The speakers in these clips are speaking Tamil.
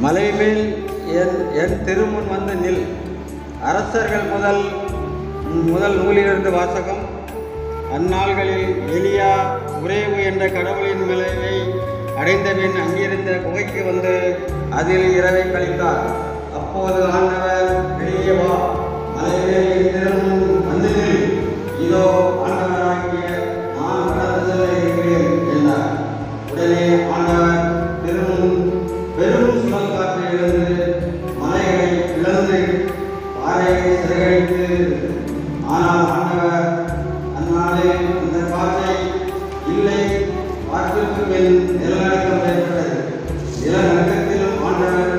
மலைமேல் என் திருமுன் வந்து நில். அரசர்கள் முதல் நூலிலிருந்து வாசகம். அந்நாள்களில் எலியா உரேவு என்ற கடவுளின் மலையை அடைந்தபின் அங்கிருந்த குகைக்கு வந்து அதில் இரவை கழித்தார். அப்போது ஆண்டவர், வெளியே வா, மலைமேல் என் திருமுன் வந்து நில், இதோ ஆண்டவராகிய நான் கடந்து செல்ல இருக்கிறேன் என்றார். உடனே ஆண்டவர் திருமுன் பெரும் சுழல் காற்று எழுந்து மலைகளை இழந்து பாறையை சிறகடித்து. ஆனால் ஆண்டவர் அந்நாளில் அந்த காற்றை இல்லை, காற்றுக்கு மேல் நிலநடுக்கம் ஏற்பட்டது. நிலநடுக்கத்திலும் ஆண்டவர்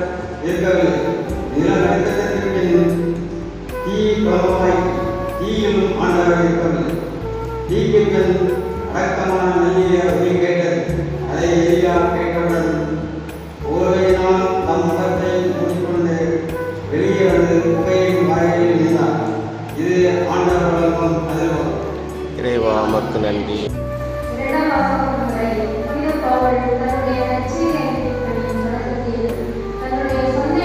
இருக்கவில்லை. நிலநடுக்கத்திற்கு பின் தீ பலமாய், தீயிலும் ஆண்டவர் இருக்கவில்லை. தீக்கு பின் அடக்கமான மெல்லிய ஒலி கேட்டது. அதை எலியா கேட்டவுடன் ஓர்வையினால் தம் முகத்தை மூடிக்கொண்டு வெளியே வந்து புகையின் வாயில் நின்றார். இது ஆண்டவர் வழங்கும் அருள்வாக்கு. இறைவா உமக்கு நன்றி. தன்னுடைய சொந்த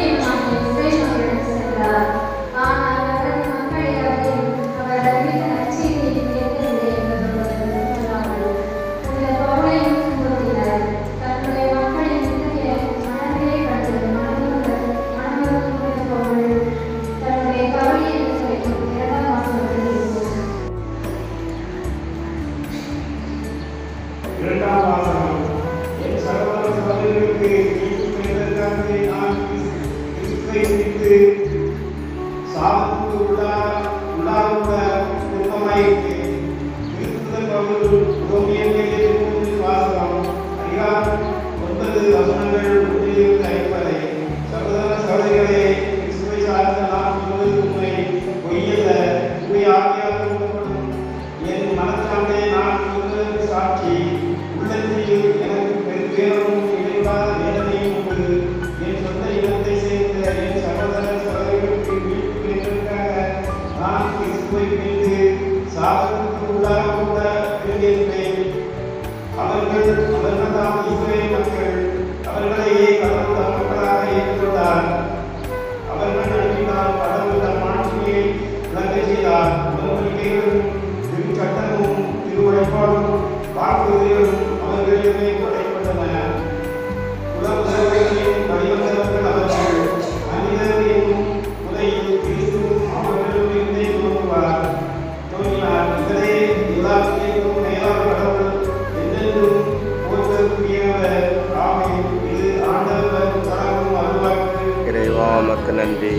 நன்றி.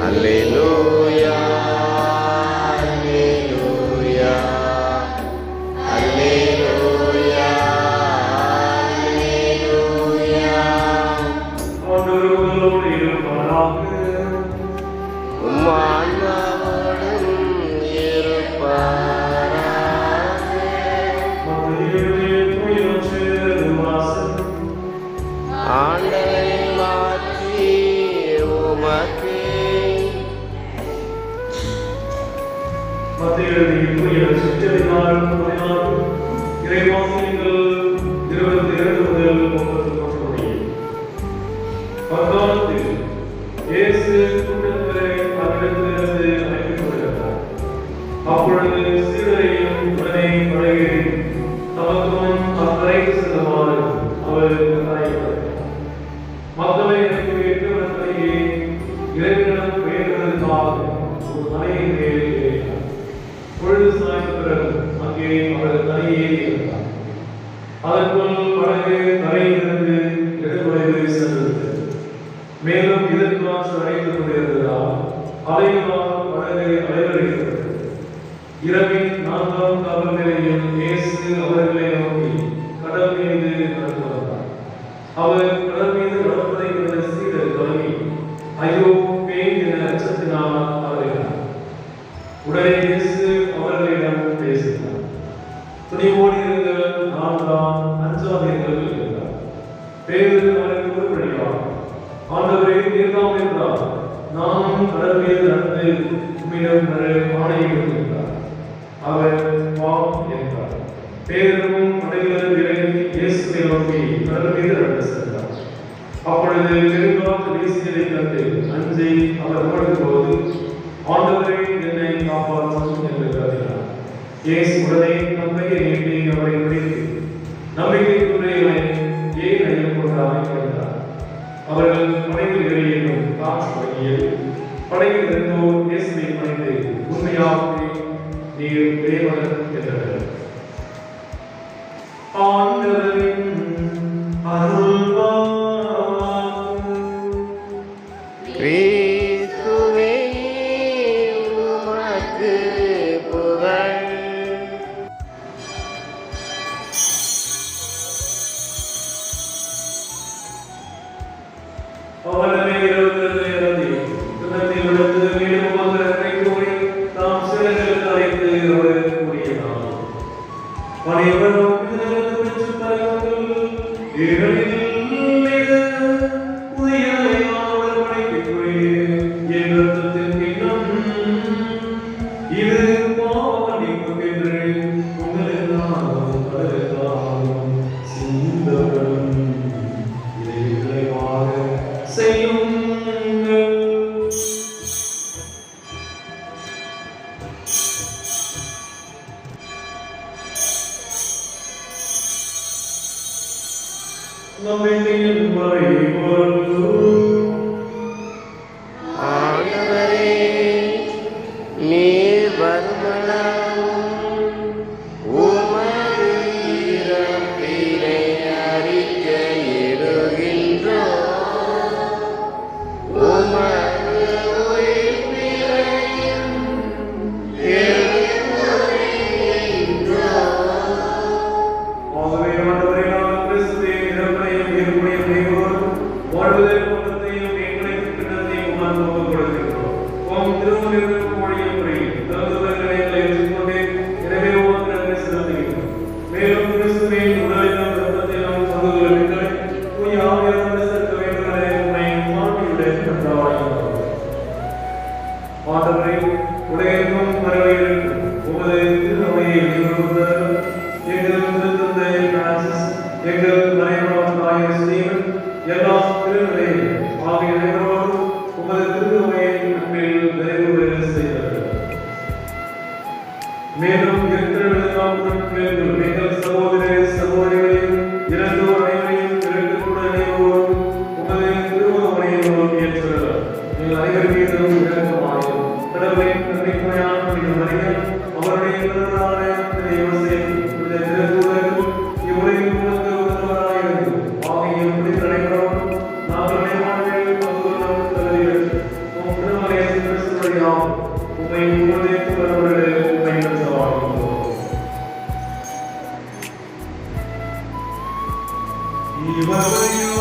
அல்லேலூயா, அல்லேலூயா, அல்லேலூயா, அல்லேலூயா. உம் ஆன்மாவோடும் இருப்பாராக. ஆண்டவரை மாற்றி உமக்கு அப்பொழுது சீடரையும் உடனே பழகி தமக்கும் அக்கறைக்கு செல்லுமாறு அவருக்கு அழைத்தார். மக்களை எனக்கு எட்டுவதற்கையே இறைவனிடம் வேண்டுவதற்காக ஒரு மலையின் மேல் ஏறினார். பொழுது சாய்ந்த பிறகு அங்கே அவர் தனியே இருந்தார். அதற்குள் படகு கரையிலிருந்து நெடுந்தொலைவு சென்றது. மேலும் எதிர்காற்று அடைத்துக் கொண்டிருந்ததால் அலைகளால் படகு அலைவடைகிறது. இரவின் 4ஆம் காவல் நிலையில் இயேசு அவர்களை நோக்கி கடல் மீது நடந்து வந்தார். அவர் கடல் மீது நடப்பதை கண்ட சீடர் கலங்கி ஐயோ பேய் என அச்சத்தினால் அலறினார். உடனே இயேசு அவர்களிடம் பேசினார். துணிவோடு இருங்கள், நான் தான், அஞ்சாதீர்கள் என்றார். பேதுரு அவருக்கு மறுபடியாக ஆண்டவரே, நீர்தாம் என்றார். நானும் கடல் மீது நடந்து உம்மிடம் ஆணையிடும் என்றார். அவர் வாம் என்றார். பேதுருவும் படகிலிருந்து இறங்கி இயேசுவை நோக்கி கடல் மீது நடந்து சென்றார். அப்பொழுது பெருங்காற்று வீசியதைக் கண்டு அஞ்சி அவர் ஓடும்போது ஆண்டவரே, என்னை காப்பாற்றும் என்று கருதினார். இயேசு உடனே நம்பிக்கை நீட்டி அவரை பிடித்து நம்பிக்கைக்குரியவனை ஏன் ஐயம் கொண்டாய் என்றார். அவர்கள் படகில் ஏறியும் காற்று வகையில் படகில் இருந்தோர் இயேசுவை பணிந்து உண்மையாகவே நீர் தேவன் என்றனர். ஆண்டவரின் அருள்வாக்கு. கிறிஸ்துவே உமக்கு புகழ். அவனமே இரவுகளில் இறந்தி துன்பத்தில் விழுந்து மீண்டும் அவர்களை கூறி தாம் சிறைகளுக்கு அழைத்து அவருக்கு கூறினார். பணிவரும் இதற்கு பெற்று தருங்கள். ஏனெனில் இது புதிய நிலையான உடன்படிக்கைக்குரிய என் இரத்தத்தின் கிண்ணம். இது பாவ மன்னிப்புக்கென்று உங்களுக்காகவும் பலருக்காகவும் சிந்தப்படும். இதை விரைவாக செய்யுங்கள். நம்பிக்கையின் முறை ஆண்டவரே, நீர் வருமளவும் உமது இறப்பினை அறிக்கையிடுகின்றோம். உமது உயிர்ப்பினையும் எடுத்துரைக்கின்றோம். ஆகவே ஆண்டவரே, நாங்கள் கிறிஸ்துவின் இறப்பையும் உயிர்ப்பையும் நினைவோடு வாழ்வதையும் மரணத்தையும் எங்களுக்கு கிண்ணத்தையும் உமக்கு ஒப்புக் கொடுக்கிறோம். உம் திருமுறைகளுக்கு மொழியும் புரியும் தகுந்தவர்களை ஏற்றுக்கொண்டே எனவே உமக்கு நன்றி செலுத்துகிறோம். மேலும் கிறிஸ்துவின் உடலிலும் இரத்தத்திலும் பங்குகளை தூய ஆவியானவர் சேர்க்க வேண்டும் என உம்மை மாற்றியுடன் கண்டாடுகிறோம். ஆண்டவரே, உலகெங்கும் பரவியிருக்கும் உமது திருநோயை நிறுவுதல் எங்கள் திருத்தந்தை பிரான்சிஸ், எங்கள் மறைமாவட்ட ஆயர் ஸ்டீவன், எல்லா திருநிலையும் ஆகிய அனைவரோடும் உமது திருநோயை அன்பில் நிறைவு பெற செய்தார்கள். மேலும் எங்கள் சகோதர சகோதரிகளையும் இறந்தோர் அனைவரையும் இறக்கக்கூடிய அனைவரோடும் உமது திருமுகமனையை நோக்கி ஏற்றுள்ளார். எங்கள் அனைவருக்கும் ஆமென்.